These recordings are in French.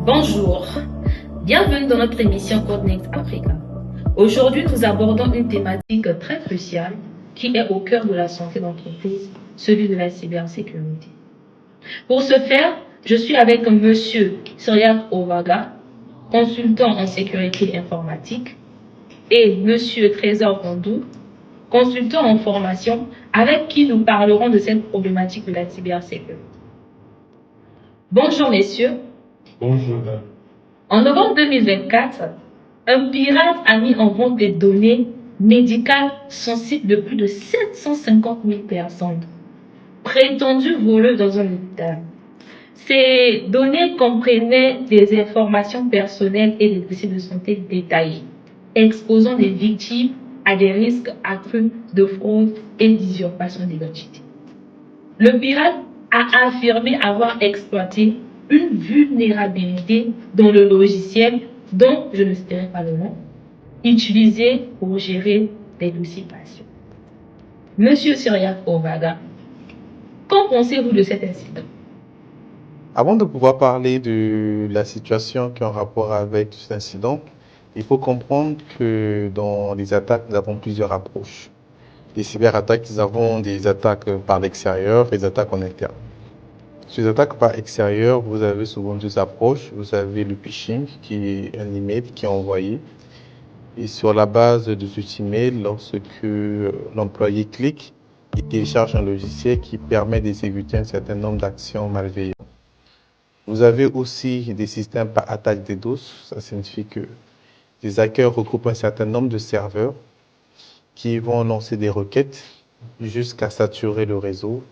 Bonjour, bienvenue dans notre émission Codenext Africa. Aujourd'hui, nous abordons une thématique très cruciale qui est au cœur de la santé d'entreprise, celui de la cybersécurité. Pour ce faire, je suis avec Monsieur Cyriac Ovaga, consultant en sécurité informatique, et Monsieur Trésor Rondou, consultant en formation, avec qui nous parlerons de cette problématique de la cybersécurité. Bonjour messieurs. Bonjour. En novembre 2024, un pirate a mis en vente des données médicales sensibles de plus de 750 000 personnes, prétendues volées dans un hôpital. Ces données comprenaient des informations personnelles et des dossiers de santé détaillés, exposant les victimes à des risques accrus de fraude et d'usurpation d'identité. Le pirate a affirmé avoir exploité une vulnérabilité dans le logiciel dont je ne citerai pas le nom, utilisé pour gérer les dossiers patients. Monsieur Cyriac Ovaga, qu'en pensez-vous de cet incident? Avant de pouvoir parler de la situation qui est en rapport avec cet incident, il faut comprendre que dans les attaques, nous avons plusieurs approches. Les cyberattaques, nous avons des attaques par l'extérieur et des attaques en interne. Sur les attaques par extérieur, vous avez souvent deux approches. Vous avez le phishing, qui est un email qui est envoyé. Et sur la base de cet email, lorsque l'employé clique, il télécharge un logiciel qui permet d'exécuter un certain nombre d'actions malveillantes. Vous avez aussi des systèmes par attaque DDoS. Ça signifie que les hackers regroupent un certain nombre de serveurs qui vont lancer des requêtes jusqu'à saturer le réseau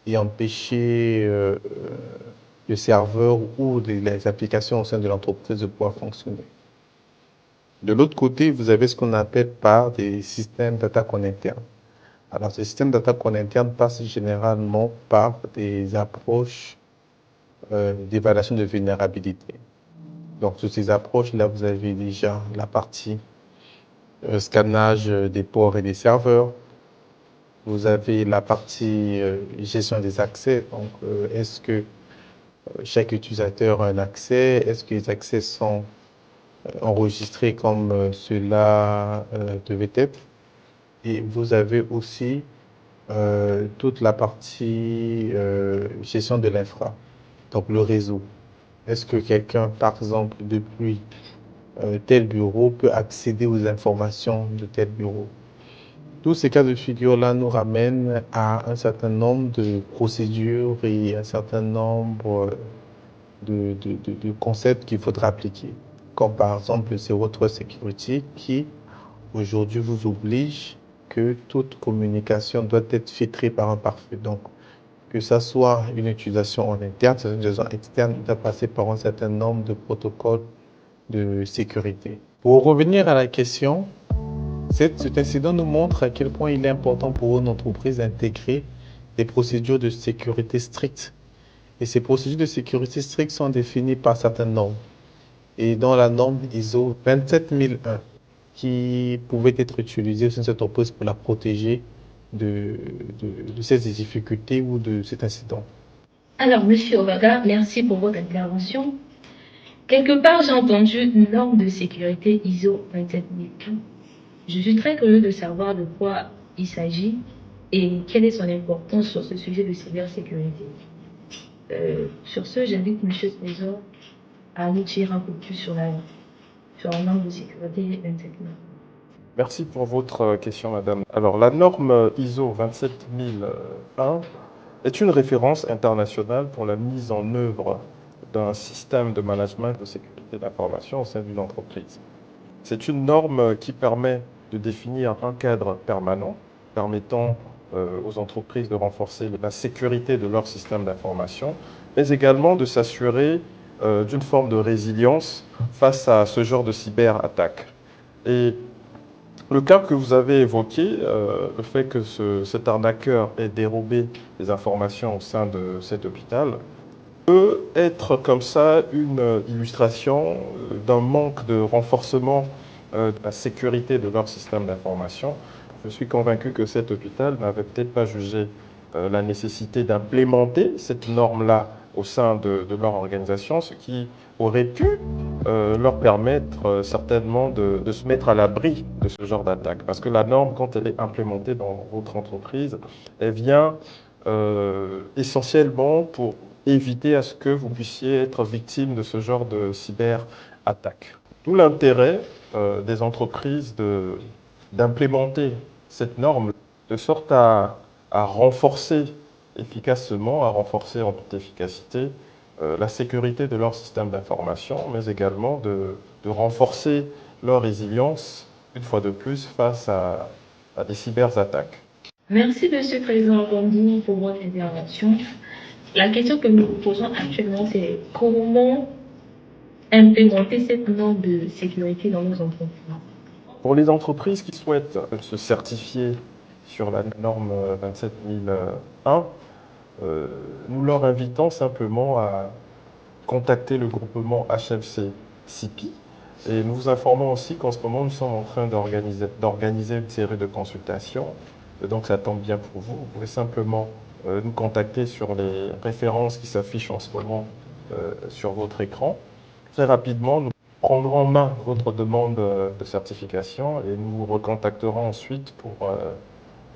et empêcher le serveur ou les applications au sein de l'entreprise de pouvoir fonctionner. De l'autre côté, vous avez ce qu'on appelle par des systèmes d'attaque en interne. Alors, ces systèmes d'attaque en interne passent généralement par des approches d'évaluation de vulnérabilité. Donc, sur ces approches-là, vous avez déjà la partie scannage des ports et des serveurs. Vous avez la partie gestion des accès. Donc, est-ce que chaque utilisateur a un accès? Est-ce que les accès sont enregistrés comme cela devait être? Et vous avez aussi toute la partie gestion de l'infra. Donc, le réseau. Est-ce que quelqu'un, par exemple, depuis tel bureau peut accéder aux informations de tel bureau? Tous ces cas de figure-là nous ramènent à un certain nombre de procédures et un certain nombre de concepts qu'il faudra appliquer. Comme par exemple le Zero Trust Security qui, aujourd'hui, vous oblige que toute communication doit être filtrée par un pare-feu. Donc, que ça soit une utilisation en interne, une utilisation externe, doit passer par un certain nombre de protocoles de sécurité. Pour revenir à la question, cet incident nous montre à quel point il est important pour une entreprise d'intégrer des procédures de sécurité strictes. Et ces procédures de sécurité strictes sont définies par certaines normes. Et dans la norme ISO 27001, qui pouvait être utilisée au sein de cette entreprise pour la protéger de ces difficultés ou de cet incident. Alors, Monsieur Ovaga, merci pour votre intervention. Quelque part, j'ai entendu une norme de sécurité ISO 27001. Je suis très curieux de savoir de quoi il s'agit et quelle est son importance sur ce sujet de cybersécurité. Sur ce, j'invite M. Trésor à nous dire un peu plus sur la norme de sécurité 27001. Merci pour votre question, madame. Alors, la norme ISO 27001 est une référence internationale pour la mise en œuvre d'un système de management de sécurité de l'information au sein d'une entreprise. C'est une norme qui permet de définir un cadre permanent permettant aux entreprises de renforcer la sécurité de leur système d'information, mais également de s'assurer d'une forme de résilience face à ce genre de cyberattaque. Et le cas que vous avez évoqué, le fait que cet arnaqueur ait dérobé des informations au sein de cet hôpital, peut être comme ça une illustration d'un manque de renforcement de la sécurité de leur système d'information. Je suis convaincu que cet hôpital n'avait peut-être pas jugé la nécessité d'implémenter cette norme-là au sein de leur organisation, ce qui aurait pu leur permettre certainement de se mettre à l'abri de ce genre d'attaque. Parce que la norme, quand elle est implémentée dans votre entreprise, elle vient essentiellement pour éviter à ce que vous puissiez être victime de ce genre de cyberattaque. D'où l'intérêt des entreprises d'implémenter cette norme de sorte à renforcer efficacement, à renforcer en toute efficacité la sécurité de leur système d'information, mais également de renforcer leur résilience, une fois de plus, face à des cyberattaques. Merci, Monsieur le Président Gondi, pour votre intervention. La question que nous vous posons actuellement, c'est comment implémenter cette norme de sécurité dans nos entreprises. Pour les entreprises qui souhaitent se certifier sur la norme 27001, nous leur invitons simplement à contacter le groupement HFC CIPI. Et nous vous informons aussi qu'en ce moment, nous sommes en train d'organiser une série de consultations. Et donc, ça tombe bien pour vous. Vous pouvez simplement nous contacter sur les références qui s'affichent en ce moment sur votre écran. Très rapidement, nous prendrons en main votre demande de certification et nous vous recontacterons ensuite pour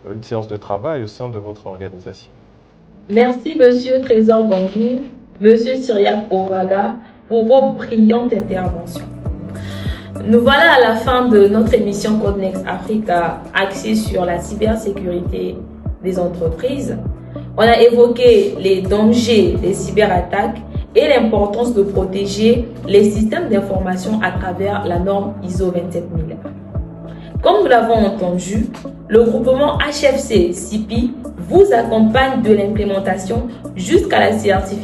une séance de travail au sein de votre organisation. Merci, Monsieur le Président Gondi, Monsieur Cyriaque Ovaga, pour vos brillantes interventions. Nous voilà à la fin de notre émission Codenext Africa axée sur la cybersécurité des entreprises. On a évoqué les dangers des cyberattaques et l'importance de protéger les systèmes d'information à travers la norme ISO 27001. Comme nous l'avons entendu, le groupement HFC CIPI vous accompagne de l'implémentation jusqu'à la certification